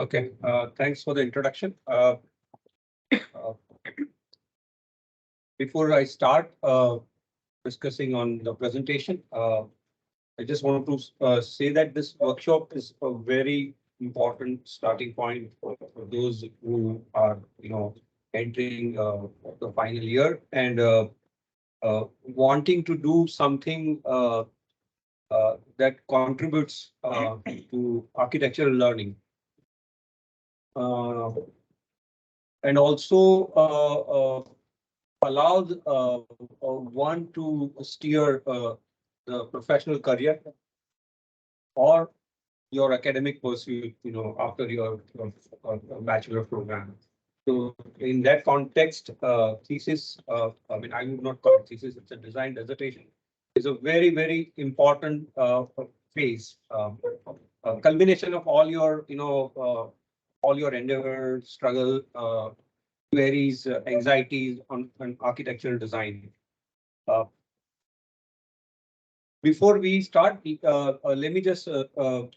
Okay, thanks for the introduction. Uh, Before I start discussing on the presentation, I just want to say that this workshop is a very important starting point for those who are, entering the final year and wanting to do something that contributes to architectural learning. Uh, and also allows one to steer the professional career or your academic pursuit, after your bachelor program. So in that context, thesis, I mean, I would not call it thesis, it's a design dissertation, is a very, very important phase. A culmination of all your endeavor, struggle, queries, anxieties on architectural design. Uh, Before we start, let me just uh,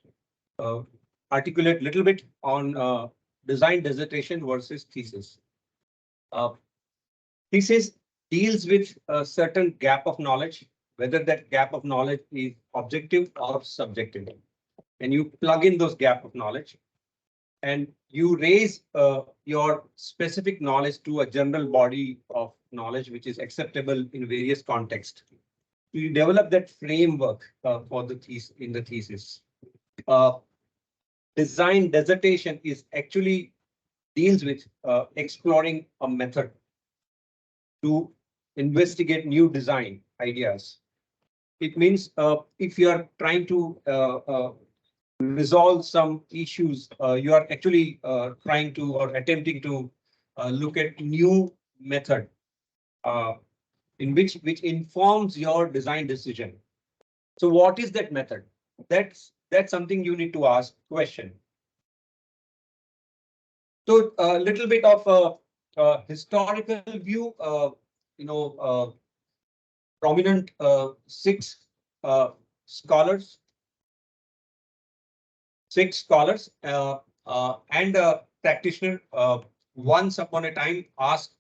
articulate a little bit on design dissertation versus thesis. Uh, Thesis deals with a certain gap of knowledge, whether that gap of knowledge is objective or subjective. And you plug in those gap of knowledge and you raise your specific knowledge to a general body of knowledge, which is acceptable in various contexts. You develop that framework for the thesis. Uh, Design dissertation is actually deals with exploring a method to investigate new design ideas. It means if you are trying to resolve some issues, you are actually trying to or attempting to look at new method uh, in which informs your design decision. So what is that method? That's something you need to ask question. So a little bit of a historical view, prominent six uh, scholars, and a practitioner once upon a time asked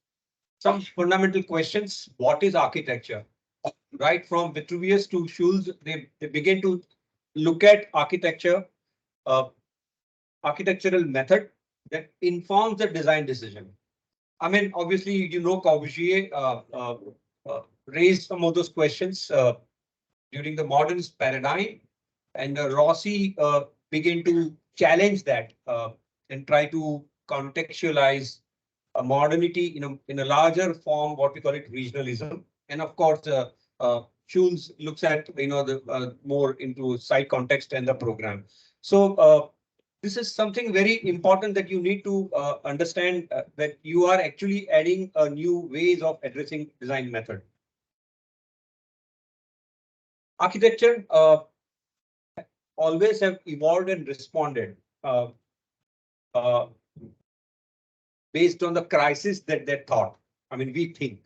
some fundamental questions. What is architecture? Right from Vitruvius to Schulz, they began to look at architecture, uh, architectural method that informs the design decision. I mean, obviously, Corbusier raised some of those questions during the modernist paradigm, and Rossi began to challenge that and try to contextualize modernity in a larger form, what we call it regionalism. And of course, Schulz looks at the more into site context and the program. So this is something very important that you need to understand that you are actually adding a new ways of addressing design method. Architecture always have evolved and responded uh, based on the crisis that they thought. I mean, we think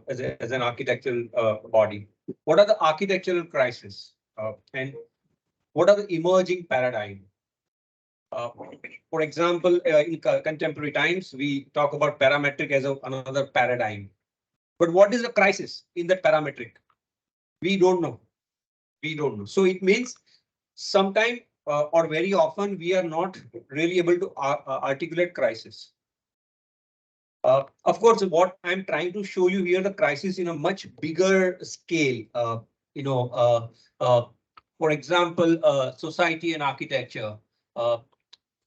as an architectural body, what are the architectural crises and what are the emerging paradigm? For example, in contemporary times, we talk about parametric as another paradigm. But what is the crisis in that parametric? We don't know. We don't know. So it means sometime or very often we are not really able to articulate crisis. Of course, what I'm trying to show you here, the crisis in a much bigger scale. You know, for example, society and architecture,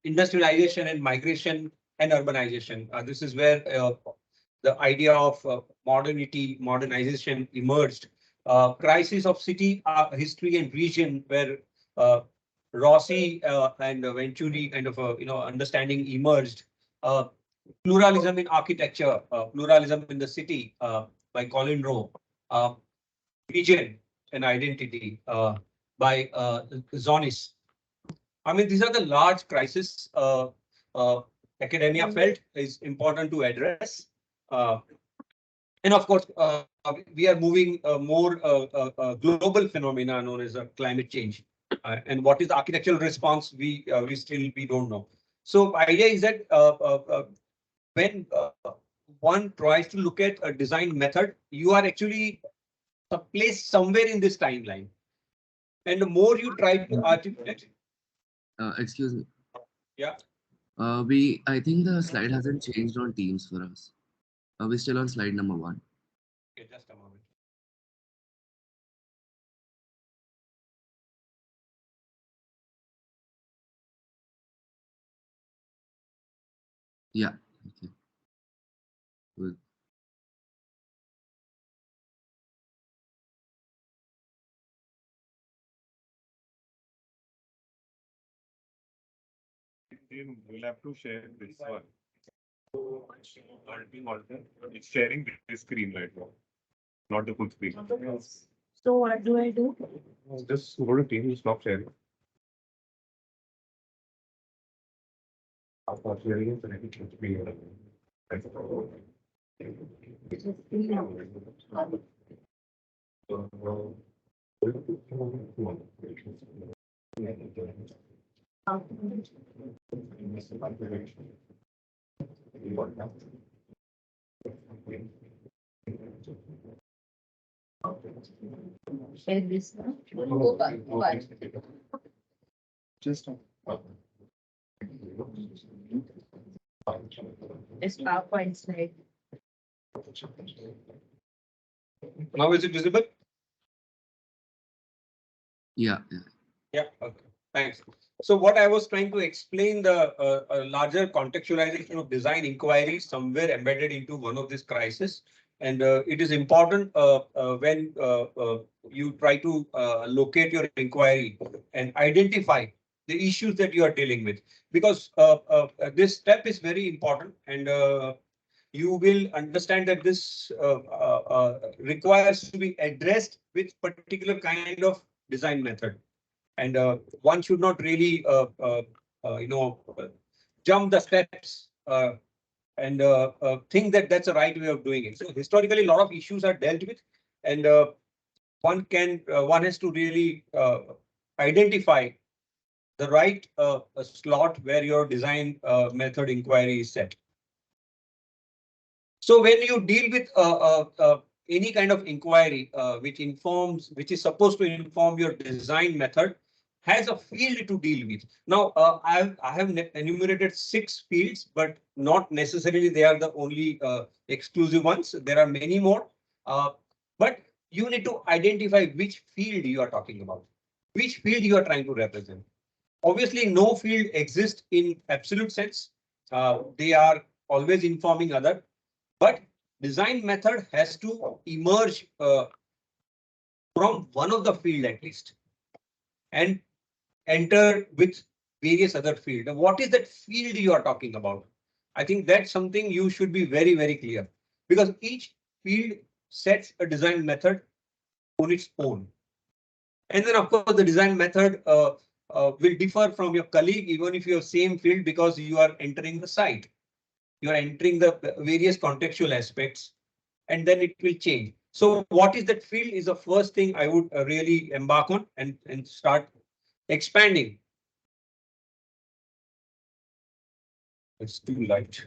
industrialization and migration and urbanization. This is where the idea of modernization emerged. Crisis of city history and region, where Rossi and Venturi kind of understanding emerged. Pluralism in architecture, pluralism in the city by Colin Rowe, uh, region and identity by Zonis. I mean, these are the large crises academia felt is important to address. Uh, and of course, we are moving more global phenomena known as climate change. And what is the architectural response? We don't know. So idea is that when one tries to look at a design method, you are actually placed somewhere in this timeline. And the more you try to articulate, Excuse me. yeah. I think the slide hasn't changed on Teams for us. We're still on slide number 1. Okay, just a moment. Yeah. Okay. Good. We'll have to share this one. It's sharing this screen right now, not the full screen. So what do I do? Just go to Teams, stop sharing. Stop sharing it, and it should be, Share this now. Go back. Go back. Just. This PowerPoint slide. Now is it visible? Yeah. Yeah. Yeah. Okay. Thanks. So what I was trying to explain the larger contextualization of design inquiry somewhere embedded into one of these crises. And it is important when you try to locate your inquiry and identify the issues that you are dealing with, because this step is very important, and you will understand that this requires to be addressed with particular kind of design method. And one should not really, jump the steps and think that that's the right way of doing it. So historically, a lot of issues are dealt with, and one has to really identify the right slot where your design method inquiry is set. So when you deal with any kind of inquiry which is supposed to inform your design method, has a field to deal with. Now, I have enumerated 6 fields, but not necessarily they are the only exclusive ones. There are many more, but you need to identify which field you are talking about, which field you are trying to represent. Obviously, no field exists in absolute sense. They are always informing other, but design method has to emerge from one of the field at least and enter with various other field. Now, what is that field you are talking about? I think that's something you should be very, very clear, because each field sets a design method on its own. And then of course the design method will differ from your colleague, even if you have same field, because you are entering the site. You are entering the various contextual aspects, and then it will change. So what is that field is the first thing I would really embark on and start expanding. It's too light.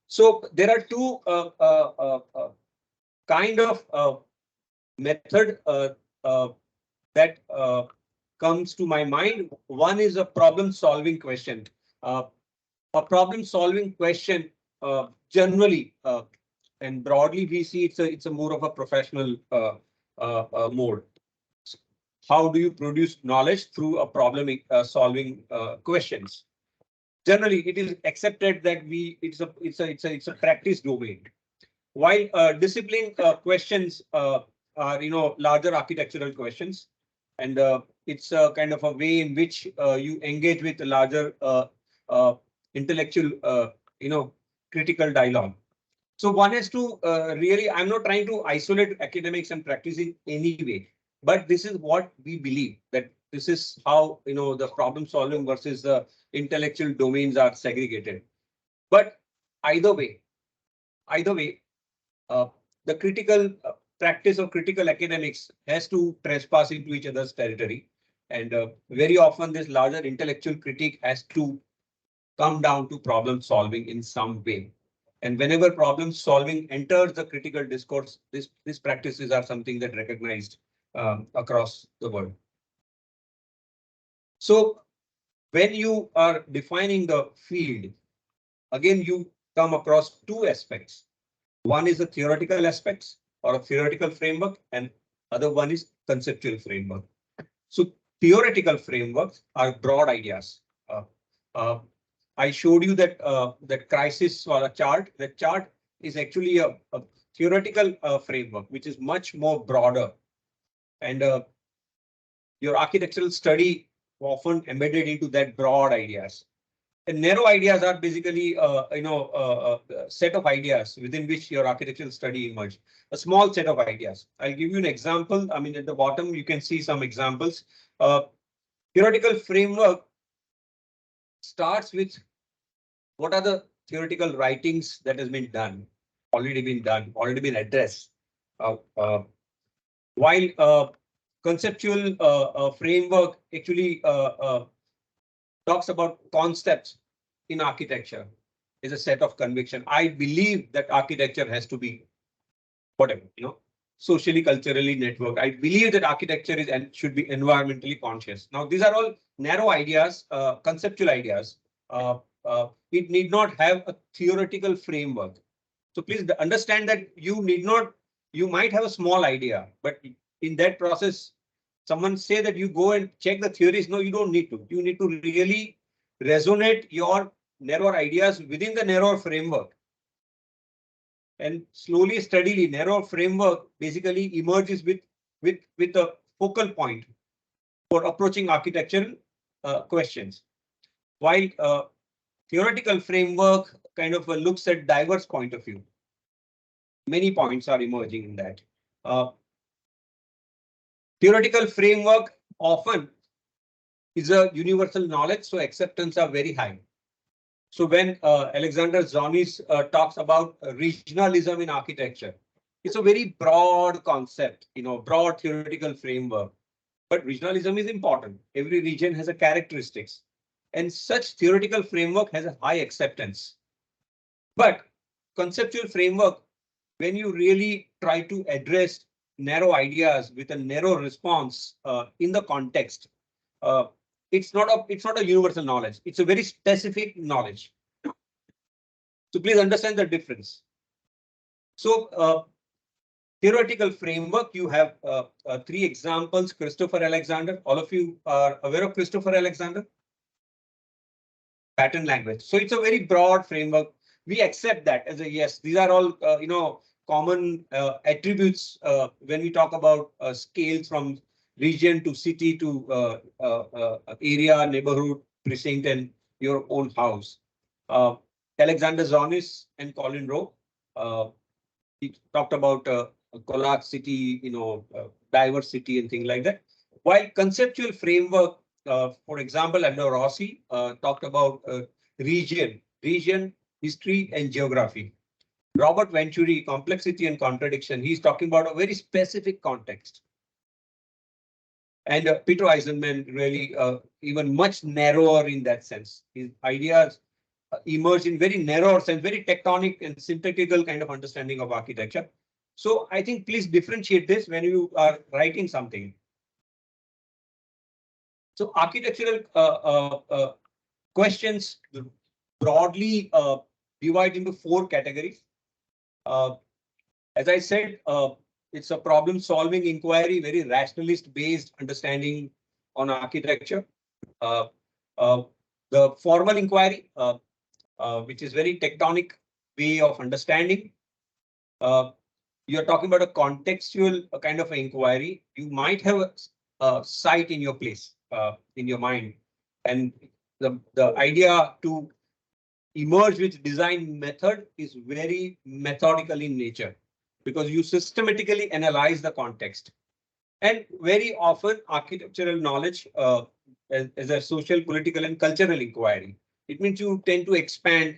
So there are two kind of method that comes to my mind. One is a problem solving question. A problem solving question generally and broadly we see it's a more of a professional mode. How do you produce knowledge through a problem solving questions? Generally, it is accepted that it's a practice domain. While discipline questions are larger architectural questions, and it's a kind of a way in which you engage with a larger intellectual critical dialogue. So one has to really, I'm not trying to isolate academics and practice in any way, but this is what we believe, that this is how the problem solving versus the intellectual domains are segregated. But either way, uh, the critical practice of critical academics has to trespass into each other's territory. And very often this larger intellectual critique has to come down to problem solving in some way. And whenever problem solving enters the critical discourse, these practices are something that recognized across the world. So when you are defining the field, again, you come across two aspects. One is the theoretical aspects or a theoretical framework, and other one is conceptual framework. So theoretical frameworks are broad ideas. Uh, uh, I showed you that that crisis or a chart. That chart is actually a theoretical framework, which is much more broader. And your architectural study often embedded into that broad ideas. And narrow ideas are basically, a set of ideas within which your architectural study emerge. A small set of ideas. I'll give you an example. I mean, at the bottom, you can see some examples. Theoretical framework starts with what are the theoretical writings that has been done, already been addressed. While conceptual framework actually talks about concepts in architecture is a set of conviction. I believe that architecture has to be whatever, socially, culturally networked. I believe that architecture is and should be environmentally conscious. Now, these are all narrow ideas, conceptual ideas. It need not have a theoretical framework. So please understand that you might have a small idea, but in that process, someone say that you go and check the theories. No, you don't need to. You need to really resonate your narrow ideas within the narrow framework. And slowly, steadily, narrow framework basically emerges with a focal point for approaching architectural questions. While theoretical framework kind of looks at diverse point of view. Many points are emerging in that. Theoretical framework often is a universal knowledge, so acceptance are very high. So when Alexander Zonis talks about regionalism in architecture, it's a very broad concept, broad theoretical framework. But regionalism is important. Every region has a characteristics, and such theoretical framework has a high acceptance. But conceptual framework, when you really try to address narrow ideas with a narrow response in the context, it's not a universal knowledge. It's a very specific knowledge. So please understand the difference. So theoretical framework, you have three examples. Christopher Alexander. All of you are aware of Christopher Alexander? Pattern language. So it's a very broad framework. We accept that as a yes. These are all common attributes when we talk about scales from region to city to area, neighborhood, precinct, and your own house. Alexander Zonis and Colin Rowe. He talked about collage city, diversity and things like that. While conceptual framework, for example, Andrew Rossi talked about region, history and geography. Robert Venturi, complexity and contradiction. He's talking about a very specific context. And Peter Eisenman really even much narrower in that sense. His ideas emerge in very narrow sense, very tectonic and synthetical kind of understanding of architecture. So I think please differentiate this when you are writing something. So architectural questions broadly divide into four categories. As I said, it's a problem solving inquiry, very rationalist based understanding on architecture. The formal inquiry, which is very tectonic way of understanding. You're talking about a contextual kind of inquiry. You might have a site in your place, in your mind, and the idea to emerge with design method is very methodical in nature because you systematically analyze the context. And very often architectural knowledge as a social, political and cultural inquiry. It means you tend to expand,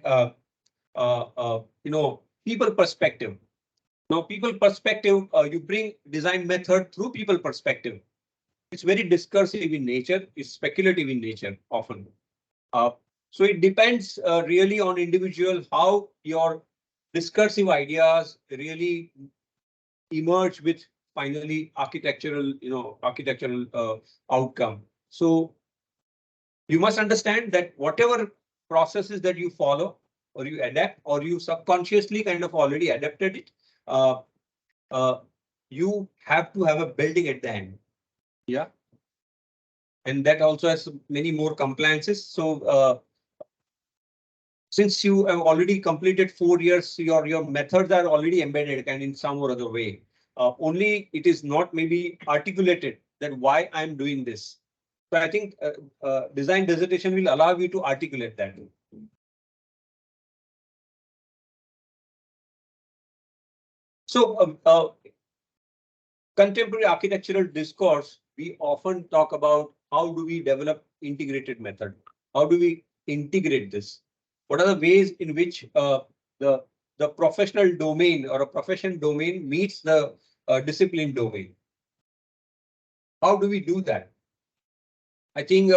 people perspective. Now, people perspective, you bring design method through people perspective. It's very discursive in nature, it's speculative in nature often. Uh, so it depends really on individual how your discursive ideas really emerge with finally architectural, architectural outcome. So you must understand that whatever processes that you follow or you adapt or you subconsciously kind of already adapted it, uh, uh, you have to have a building at the end. Yeah. And that also has many more compliances. So since you have already completed 4 years, your methods are already embedded and in some or other way. Only it is not maybe articulated that why I'm doing this. So I think design dissertation will allow you to articulate that. So contemporary architectural discourse, we often talk about how do we develop integrated method? How do we integrate this? What are the ways in which the the professional domain or a profession domain meets the discipline domain? How do we do that? I think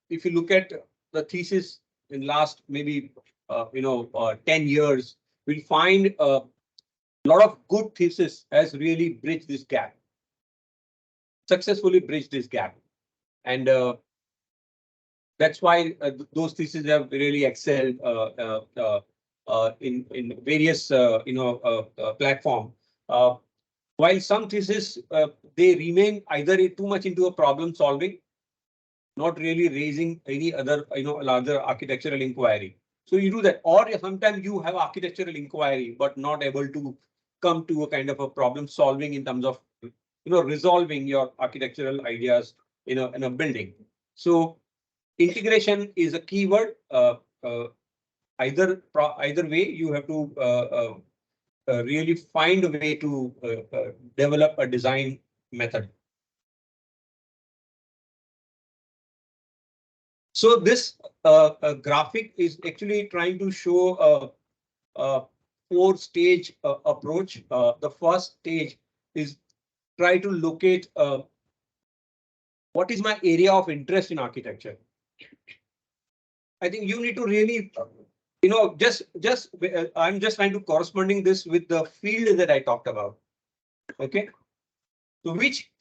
if you look at the thesis in last maybe 10 years, we'll find a lot of good thesis has really bridged this gap, successfully bridged this gap. And that's why those theses have really excelled in various platform. While some theses they remain either too much into a problem solving, not really raising any other larger architectural inquiry. So you do that, or sometimes you have architectural inquiry but not able to come to a kind of a problem solving in terms of resolving your architectural ideas in a building. So integration is a keyword. Either way, you have to really find a way to develop a design method. So this graphic is actually trying to show a four-stage approach. The first stage is try to locate what is my area of interest in architecture. I think you need to really, I'm just trying to corresponding this with the field that I talked about. Okay, so which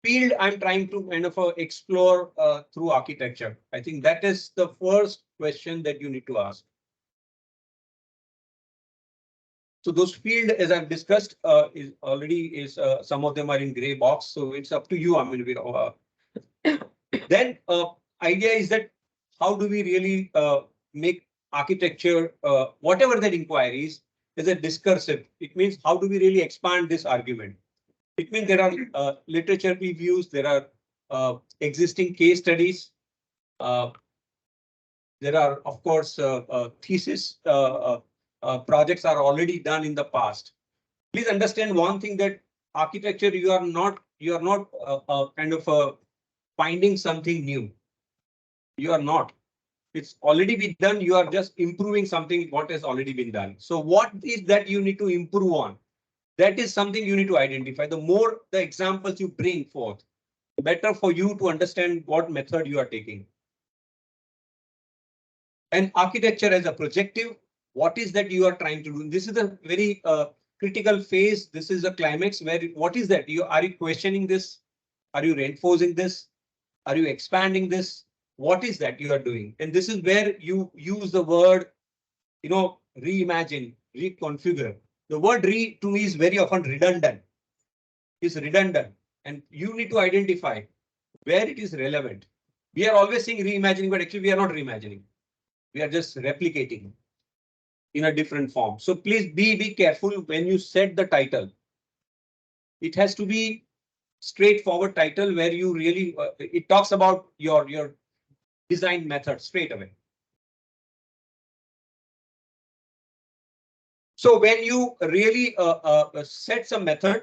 field I'm trying to kind of explore through architecture. I think that is the first question that you need to ask. So those field, as I've discussed, is some of them are in gray box. So it's up to you. I mean, then idea is that how do we really make architecture, whatever that inquiry is a discursive. It means how do we really expand this argument? It means there are literature reviews, there are existing case studies. There are, of course, thesis projects are already done in the past. Please understand one thing, that architecture, you are not kind of finding something new. You are not. It's already been done. You are just improving something what has already been done. So what is that you need to improve on? That is something you need to identify. The more the examples you bring forth, better for you to understand what method you are taking. And architecture as a projective, what is that you are trying to do? This is a very critical phase. This is a climax where what is that? Are you questioning this? Are you reinforcing this? Are you expanding this? What is that you are doing? And this is where you use the word, reimagine, reconfigure. The word re to me is very often redundant. Is redundant, and you need to identify where it is relevant. We are always saying reimagining, but actually we are not reimagining. We are just replicating in a different form. So please be careful when you set the title. It has to be straightforward title where you really it talks about your design method straight away. So when you really set some method,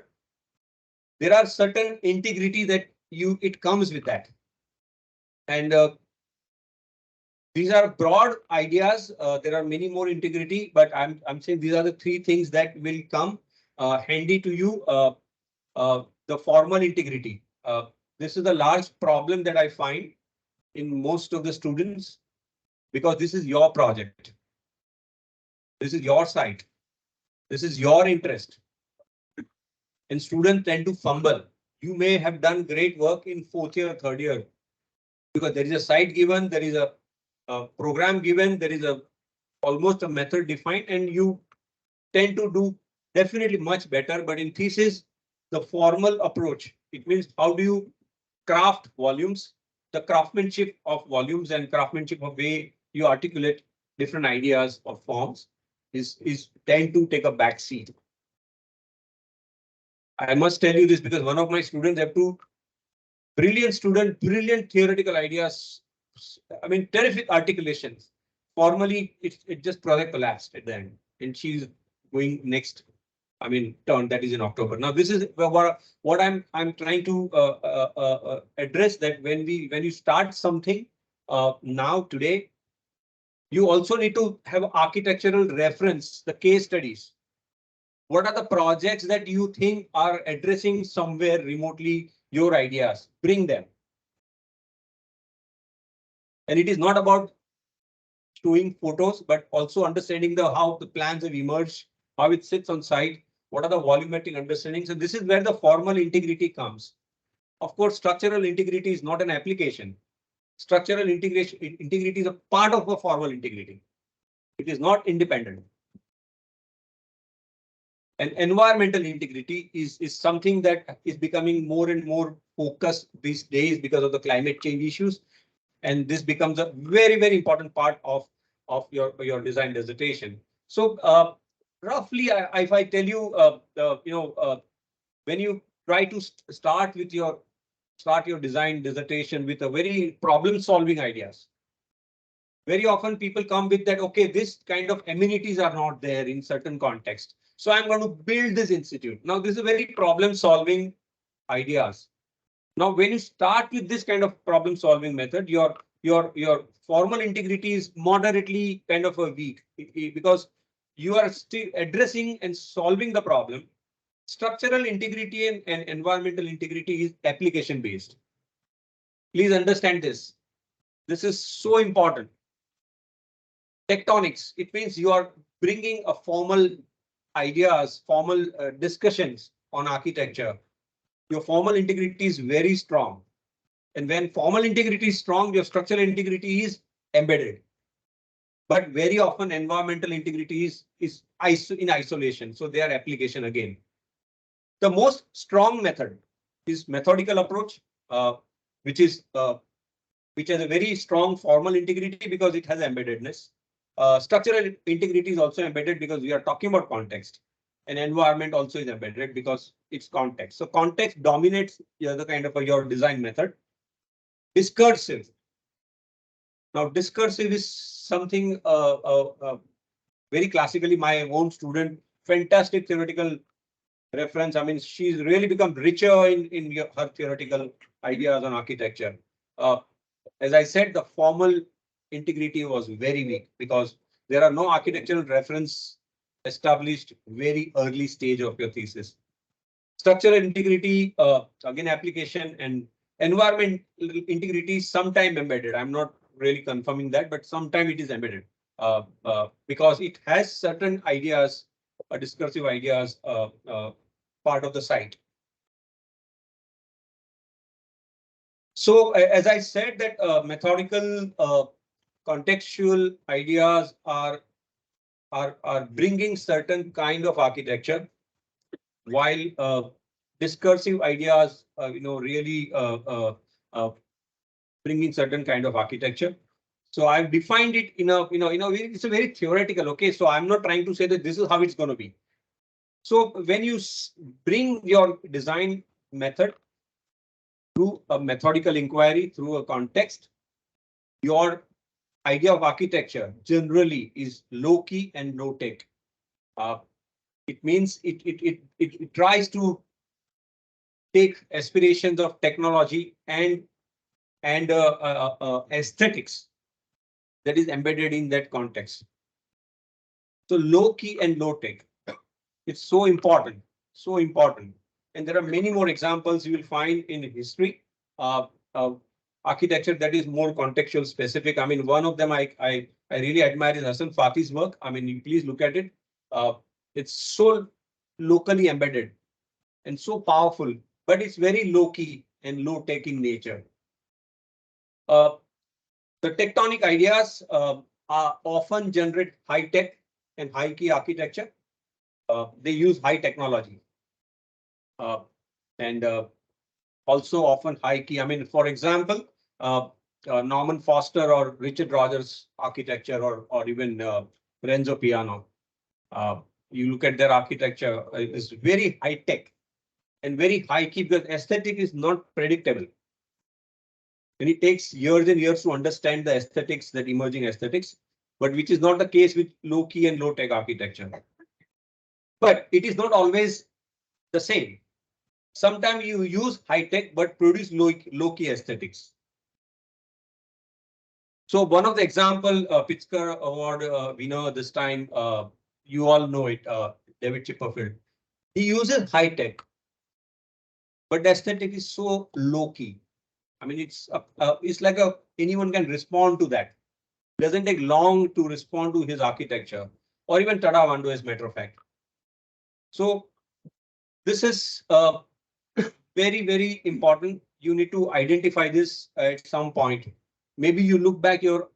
there are certain integrity that it comes with that. And these are broad ideas. There are many more integrity, but I'm saying these are the three things that will come handy to you the formal integrity. This is a large problem that I find in most of the students because this is your project. This is your site. This is your interest. And students tend to fumble. You may have done great work in fourth year or third year because there is a site given, there is a program given, there is a almost a method defined, and you tend to do definitely much better. But in thesis, the formal approach, it means how do you craft volumes, the craftsmanship of volumes and craftsmanship of way you articulate different ideas or forms is tend to take a back seat. I must tell you this because one of my students have two brilliant student, brilliant theoretical ideas. I mean, terrific articulations. Formally, it just project collapsed at the end, and she's going next. I mean, turn that is in October. Now, this is what I'm trying to address that when you start something now today, you also need to have architectural reference, the case studies. What are the projects that you think are addressing somewhere remotely your ideas? Bring them. And it is not about showing photos, but also understanding how the plans have emerged, how it sits on site, what are the volumetric understandings. And this is where the formal integrity comes. Of course, structural integrity is not an application. Structural integrity is a part of a formal integrity. It is not independent. And environmental integrity is something that is becoming more and more focused these days because of the climate change issues. And this becomes a very, very important part of your design dissertation. So roughly, if I tell you, when you try to start your design dissertation with a very problem solving ideas, very often people come with that, okay, this kind of amenities are not there in certain context. So I'm going to build this institute. Now, this is a very problem solving ideas. Now, when you start with this kind of problem solving method, your formal integrity is moderately kind of a weak because you are still addressing and solving the problem. Structural integrity and environmental integrity is application based. Please understand this. This is so important. Tectonics, it means you are bringing a formal ideas, formal discussions on architecture. Your formal integrity is very strong. And when formal integrity is strong, your structural integrity is embedded. But very often environmental integrity is in isolation. So they are application again. The most strong method is methodical approach, which has a very strong formal integrity because it has embeddedness. Structural integrity is also embedded because we are talking about context, and environment also is embedded because it's context. So context dominates the kind of your design method. Discursive. Now, discursive is something very classically my own student, fantastic theoretical reference. I mean, she's really become richer in her theoretical ideas on architecture. As I said, the formal integrity was very weak because there are no architectural reference established very early stage of your thesis. Structural integrity, again, application, and environment integrity sometime embedded. I'm not really confirming that, but sometime it is embedded because it has certain ideas, discursive ideas, part of the site. So as I said that methodical contextual ideas are bringing certain kind of architecture, while discursive ideas, really bringing certain kind of architecture. So I've defined it in a, it's a very theoretical. Okay, so I'm not trying to say that this is how it's going to be. So when you bring your design method through a methodical inquiry, through a context, your idea of architecture generally is low key and low tech. It means it tries to take aspirations of technology and aesthetics that is embedded in that context. So low key and low tech. It's so important, so important. And there are many more examples you will find in history. Uh, uh, Architecture that is more contextual specific. I mean, one of them I really admire is Hassan Fathi's work. I mean, you please look at it. Uh, it's so locally embedded and so powerful, but it's very low key and low tech in nature. Uh, the tectonic ideas are often generate high tech and high key architecture. They use high technology uh, and also often high key. I mean, for example, uh, Norman Foster or Richard Rogers architecture or even Renzo Piano. Uh, you look at their architecture, it's very high tech and very high key because aesthetic is not predictable. And it takes years and years to understand the aesthetics, that emerging aesthetics, but which is not the case with low key and low tech architecture. But it is not always the same. Sometimes you use high tech but produce low key aesthetics. So one of the example, Pritzker Award winner this time, you all know it, David Chipperfield. He uses high tech, but the aesthetic is so low key. I mean, it's like anyone can respond to that. Doesn't take long to respond to his architecture, or even Tada Wando, as a matter of fact. So this is very, very important. You need to identify this at some point. Maybe you look back your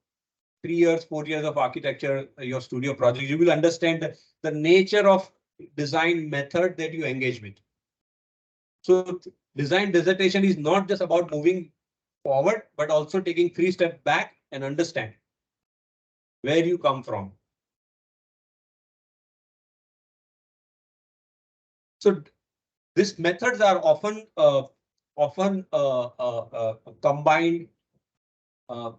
3 years, 4 years of architecture, your studio project, you will understand the nature of design method that you engage with. So design dissertation is not just about moving forward, but also taking 3 steps back and understand where you come from. So these methods are often combined, uh,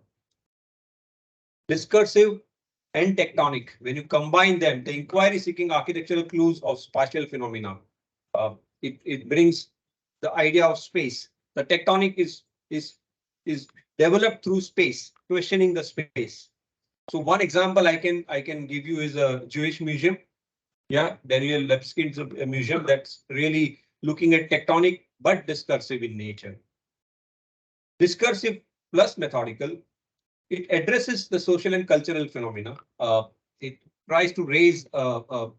discursive and tectonic. When you combine them, the inquiry-seeking architectural clues of spatial phenomena. It brings the idea of space. The tectonic is developed through space, questioning the space. So one example I can give you is a Jewish museum. Yeah, Daniel Lepskin's a museum that's really looking at tectonic but discursive in nature. Discursive plus methodical. It addresses the social and cultural phenomena. It tries to raise the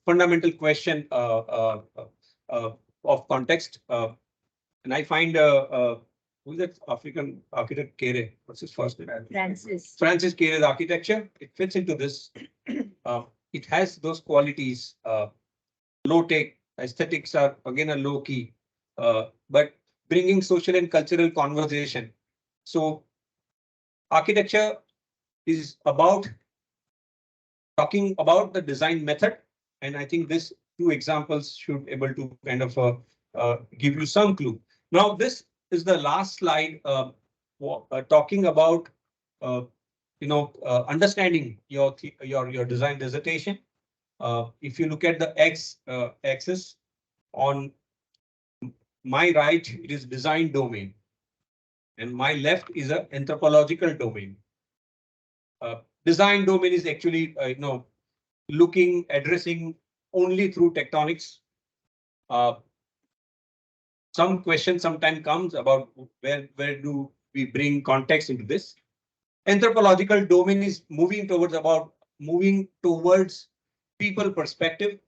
fundamental question of context. And I find who's that African architect Kere? What's his first name? Francis Kere's architecture. It fits into this. It has those qualities. Low tech aesthetics are again a low key, but bringing social and cultural conversation. So architecture is about talking about the design method, and I think this 2 examples should able to kind of give you some clue. Now, this is the last slide talking about understanding your design dissertation. If you look at the x axis on my right, it is design domain, and my left is an anthropological domain. Design domain is actually addressing only through tectonics. Uh, some question sometimes comes about where do we bring context into this. Anthropological domain is moving towards people perspective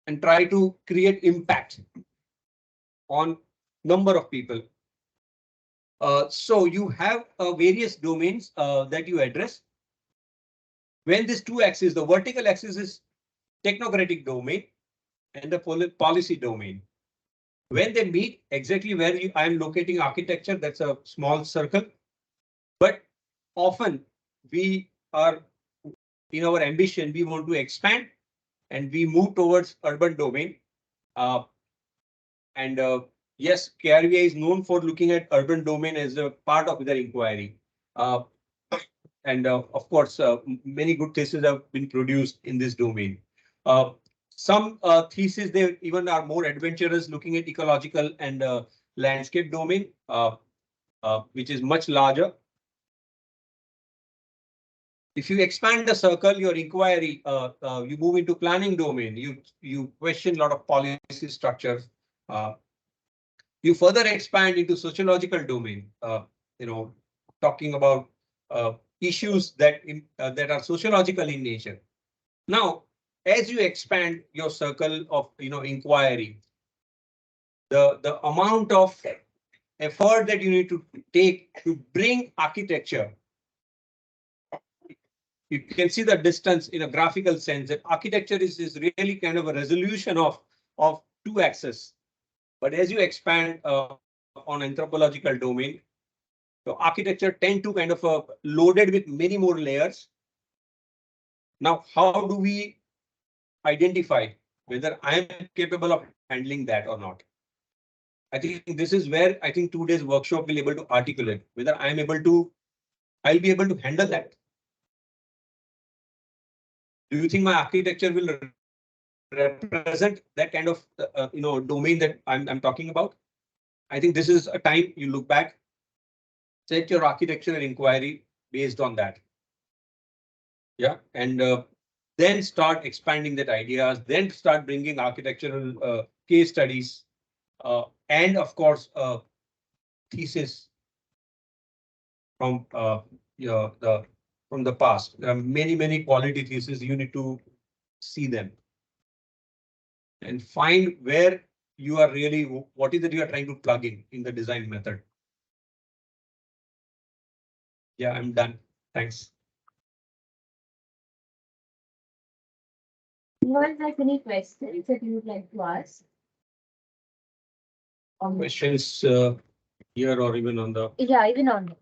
and try to create impact on number of people. So you have various domains that you address. When these 2 axes, the vertical axis is technocratic domain and the policy domain. When they meet exactly where I am locating architecture, that's a small circle. But often we are in our ambition, we want to expand and we move towards urban domain. And yes, KRVA is known for looking at urban domain as a part of their inquiry. And of course, many good theses have been produced in this domain. Some theses, they even are more adventurous, looking at ecological and landscape domain, which is much larger. If you expand the circle, your inquiry, you move into planning domain, you question a lot of policy structures. Uh, you further expand into sociological domain, you know, talking about issues that are sociological in nature. Now, as you expand your circle of inquiry, the amount of effort that you need to take to bring architecture, you can see the distance in a graphical sense that architecture is really kind of a resolution of two axes. But as you expand on anthropological domain, the architecture tend to kind of loaded with many more layers. Now, how do we identify whether I am capable of handling that or not? I think this is where I think 2 days workshop will able to articulate whether I am able to, I'll be able to handle that. Do you think my architecture will represent that kind of domain that I'm talking about? I think this is a time you look back, set your architectural inquiry based on that. Yeah, and then start expanding that ideas, then start bringing architectural case studies, and of course, thesis from from the past. There are many quality theses. You need to see them and find where you are really, what is it you are trying to plug in the design method. Yeah, I'm done. Thanks. Anyone has any questions that you would like to ask? Questions here or even on the. Yeah, even on.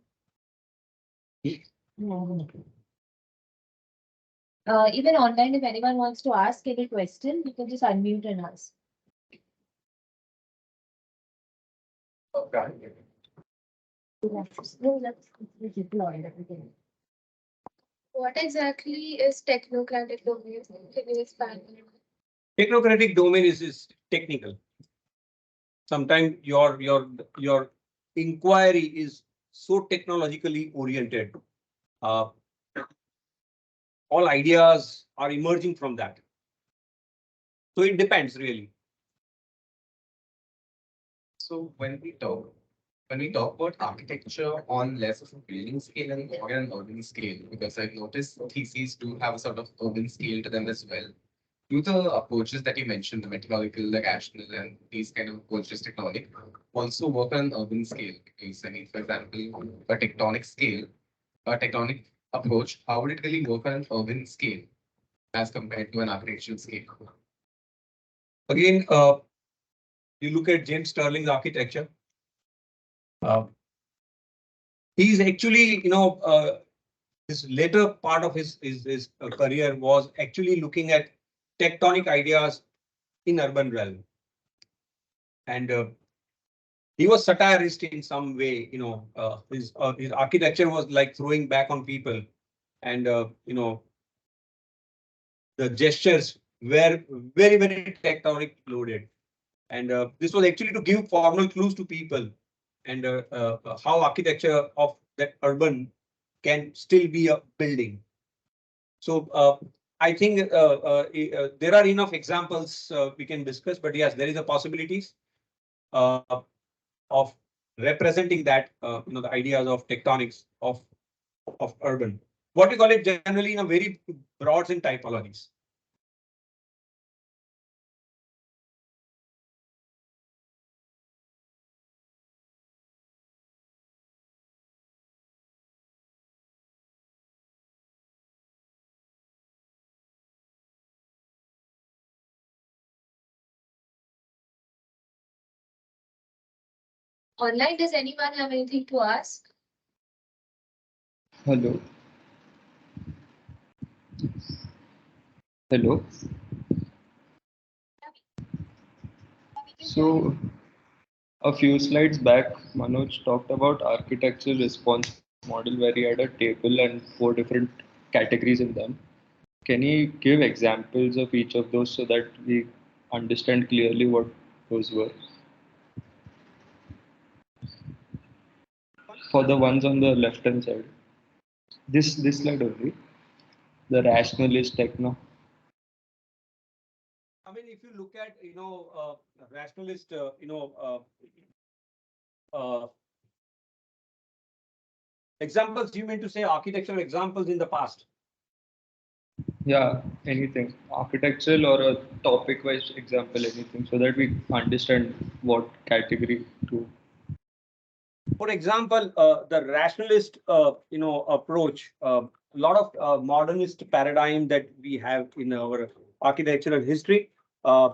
Even online, if anyone wants to ask any question, you can just unmute and ask. What exactly is technocratic domain? Can you expand? Technocratic domain is technical. Sometimes your inquiry is so technologically oriented. All ideas are emerging from that. So it depends really. So when we talk about architecture on less of a building scale and more an urban scale, because I've noticed theses do have a sort of urban scale to them as well. Do the approaches that you mentioned, the methodological, the rational, and these kind of approaches, tectonic, also work on an urban scale? Because I mean, for example, a tectonic scale, a tectonic approach, how would it really work on an urban scale as compared to an architectural scale? Again, you look at James Sterling's architecture. He's actually, his later part of his career was actually looking at tectonic ideas in urban realm. And he was satirist in some way, his architecture was like throwing back on people, and the gestures were very tectonic loaded. And this was actually to give formal clues to people and how architecture of that urban can still be a building. So I think there are enough examples we can discuss, but yes, there is a possibilities uh, of representing that, the ideas of tectonics of urban. What we call it generally in a very broad in typologies. Online, does anyone have anything to ask? Hello. Hello. So a few slides back, Manoj talked about architectural response model where he had a table and 4 different categories in them. Can you give examples of each of those so that we understand clearly what those were? For the ones on the left hand side. This slide only. the rationalist techno? I mean, if you look at, rationalist, examples, you mean to say architectural examples in the past? Yeah, anything, architectural or a topic-wise example, anything, so that we understand what category to. For example, the rationalist, approach, a lot of modernist paradigm that we have in our architectural history, uh,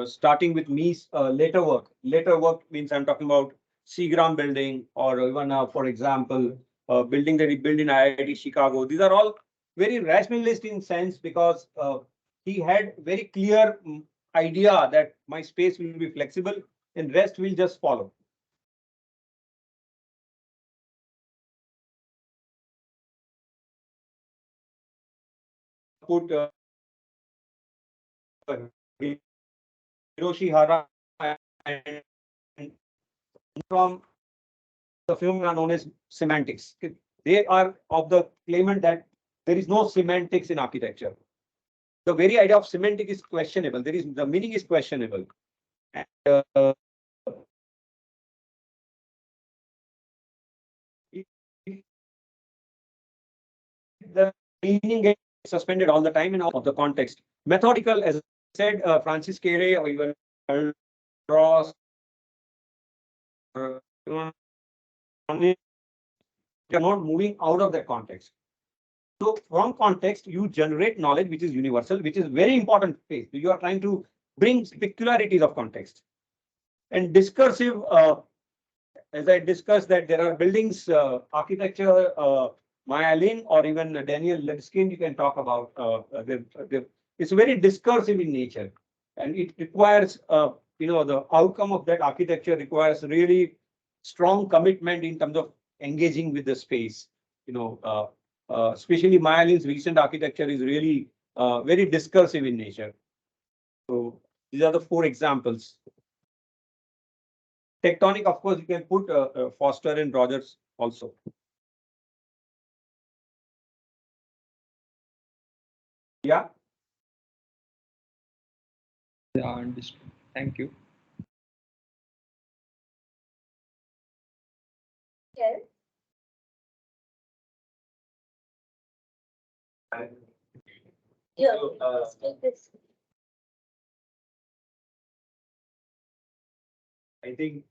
starting with Mee's later work. Later work means I'm talking about Seagram building, or even, for example, building that he built in IIT Chicago. These are all very rationalist in sense, because he had very clear idea that my space will be flexible and rest will just follow. Put Hiroshi Hara and from the film are known as semantics. They are of the claimant that there is no semantics in architecture. The very idea of semantic is questionable. There is the meaning is questionable. And, the meaning gets suspended all the time in all of the context. Methodical, as I said, Francis Care or even Ross, uh, they are not moving out of that context. So from context, you generate knowledge which is universal, which is very important phase. You are trying to bring peculiarities of context. And discursive, as I discussed, that there are buildings, architecture, Maya Lin or even Daniel Libeskind, you can talk about. It's very discursive in nature, and it requires, the outcome of that architecture requires really strong commitment in terms of engaging with the space. Especially Maya Lin's recent architecture is really very discursive in nature. So these are the four examples. Tectonic, of course, you can put Foster and Rogers also. Yeah. Yeah, understood. Thank you. Yes. Yeah. Speak this. I think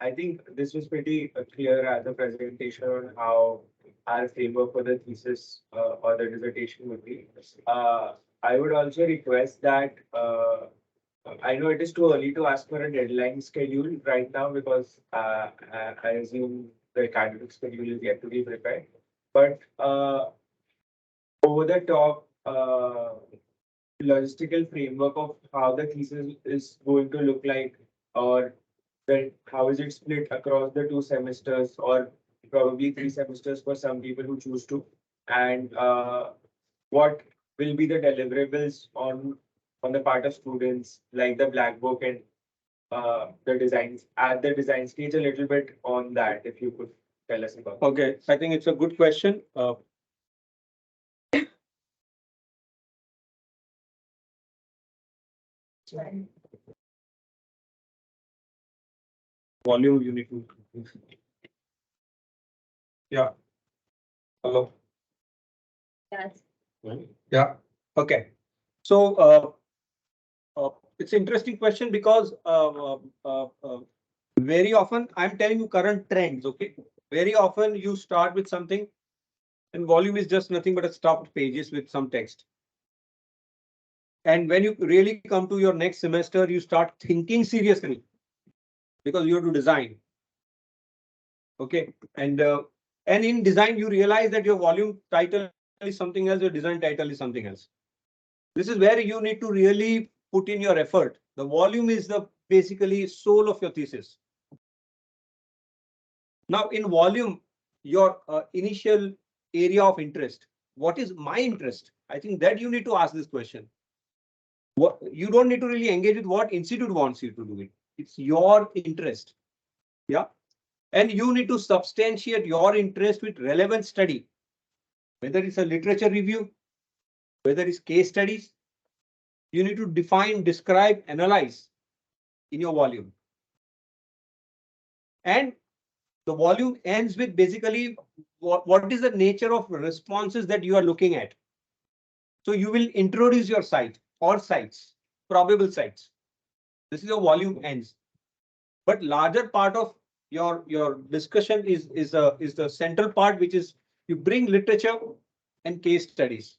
I think this was pretty clear as a presentation on how our framework for the thesis or the dissertation would be. I would also request that I know it is too early to ask for a deadline schedule right now, because I assume the academic schedule is yet to be prepared. But over the top logistical framework of how the thesis is going to look like, or then how is it split across the 2 semesters, or probably 3 semesters for some people who choose to, and what will be the deliverables on the part of students, like the black book and the designs at the design stage, a little bit on that, if you could tell us about. Okay, I think it's a good question. Volume you need to. Yeah. Hello. Yes. Yeah. Okay. So it's an interesting question, because very often I'm telling you current trends. Okay. Very often you start with something, and volume is just nothing but a stopped pages with some text. And when you really come to your next semester, you start thinking seriously, because you have to design. Okay. And in design, you realize that your volume title is something else, your design title is something else. This is where you need to really put in your effort. The volume is the basically soul of your thesis. Now, in volume, your initial area of interest. What is my interest? I think that you need to ask this question. What you don't need to really engage with what institute wants you to do it. It's your interest. Yeah. And you need to substantiate your interest with relevant study, whether it's a literature review, whether it's case studies. You need to define, describe, analyze in your volume. And the volume ends with basically what is the nature of responses that you are looking at. So you will introduce your site or sites, probable sites. This is your volume ends. But larger part of your discussion is the central part, which is you bring literature and case studies.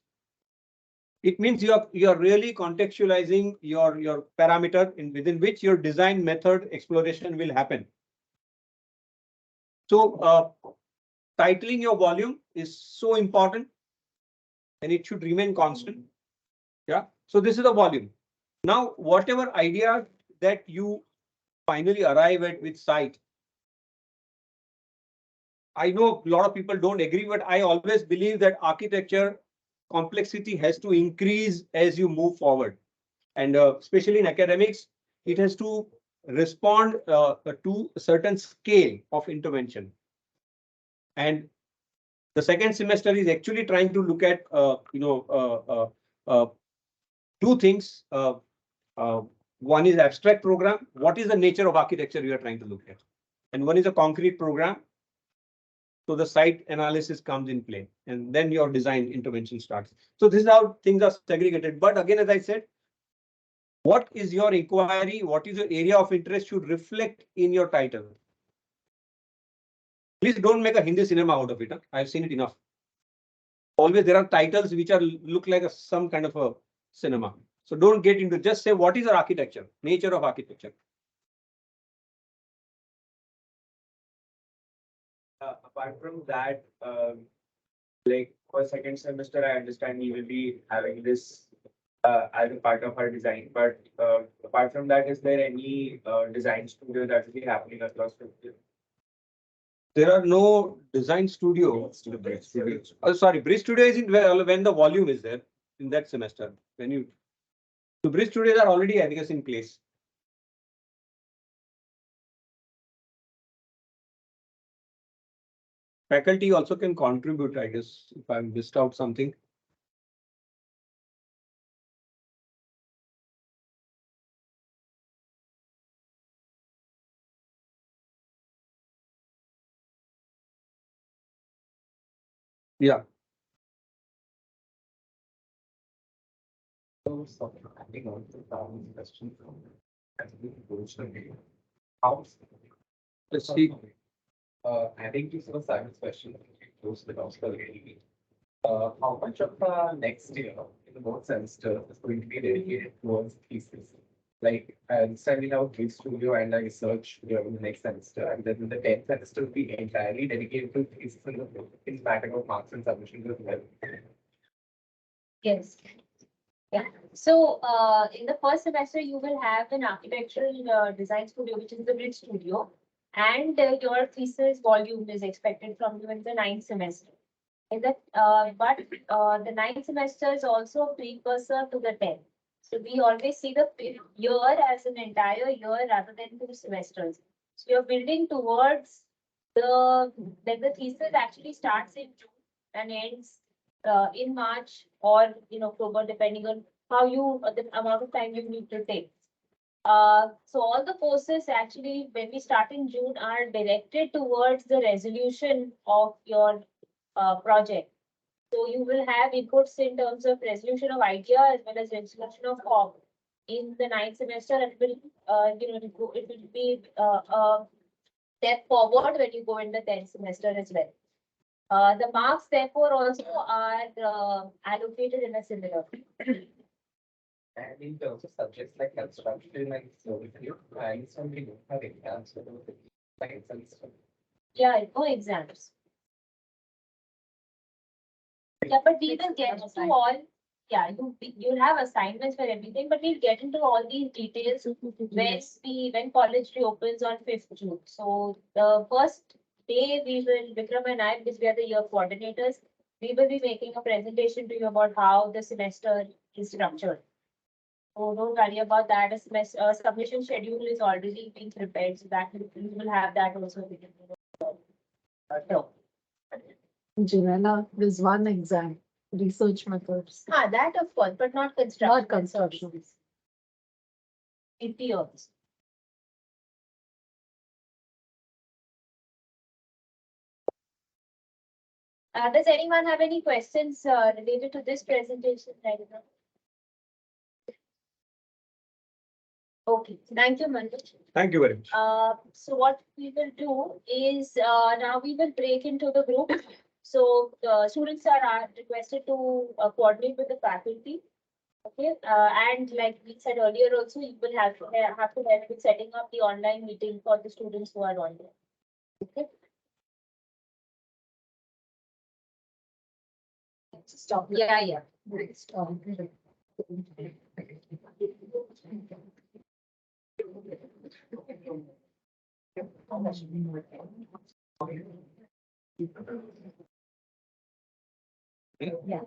It means you are really contextualizing your parameter within which your design method exploration will happen. So titling your volume is so important and it should remain constant. Yeah. So this is the volume. Now, whatever idea that you finally arrive at with site, I know a lot of people don't agree, but I always believe that architecture complexity has to increase as you move forward. And especially in academics, it has to respond to a certain scale of intervention. And the second semester is actually trying to look at, two things. One is abstract program. What is the nature of architecture you are trying to look at? And one is a concrete program. So the site analysis comes in play and then your design intervention starts. So this is how things are segregated. But again, as I said, what is your inquiry? What is your area of interest should reflect in your title. Please don't make a Hindi cinema out of it. Huh? I've seen it enough. Always there are titles which are look like some kind of a cinema. So don't get into, just say what is our architecture, nature of architecture. Apart from that, like for second semester, I understand we will be having this as a part of our design. But apart from that, is there any design studio that will be happening across the field? There are no design studios. Oh, sorry, Bridge Studio is in when the volume is there in that semester. When you, so Bridge Studios are already, I guess, in place. Faculty also can contribute, I guess, if I missed out something. Yeah. So, adding on to Tom's question, as we approach the day, how, Let's see. adding to sort of Simon's question, close the gospel really. How much of next year in the both semester is going to be dedicated towards thesis? Like, I understand we have a case studio and a research during the next semester, and then the 10th semester will be entirely dedicated to thesis and the matter of marks and submissions as well. Yes. Yeah. So in the first semester, you will have an architectural design studio, which is the Bridge Studio, and your thesis volume is expected from you in the ninth semester. In the the ninth semester is also a precursor to the 10th. So we always see the year as an entire year rather than 2 semesters. So you're building towards the thesis actually starts in June and ends in March or in October, depending on how the amount of time you need to take. So all the courses actually, when we start in June, are directed towards the resolution of your project. So you will have inputs in terms of resolution of idea as well as resolution of form in the ninth semester, and will it will be a step forward when you go in the 10th semester as well. The marks therefore also are allocated in a similar way. And in terms of subjects like construction and survey, I understand we don't have exams for the science and stuff. Yeah, no exams. Yeah, but we will get to all, yeah, you'll have assignments for everything, but we'll get into all these details when college reopens on 5th June. So the first day Vikram and I, because we are the year coordinators, we will be making a presentation to you about how the semester is structured. So don't worry about that. A submission schedule is already being prepared, so that you will have that also. No. Janela, there's one exam, research methods, That of course, but not construction. not construction. It years. Does anyone have any questions related to this presentation right now? Okay, thank you, Manoj. Thank you very much. So what we will do is now we will break into the group. So students are requested to coordinate with the faculty. Okay, and like we said earlier, also you will have to help with setting up the online meeting for the students who are online. Okay. Stop. Yeah. Stop. Yeah.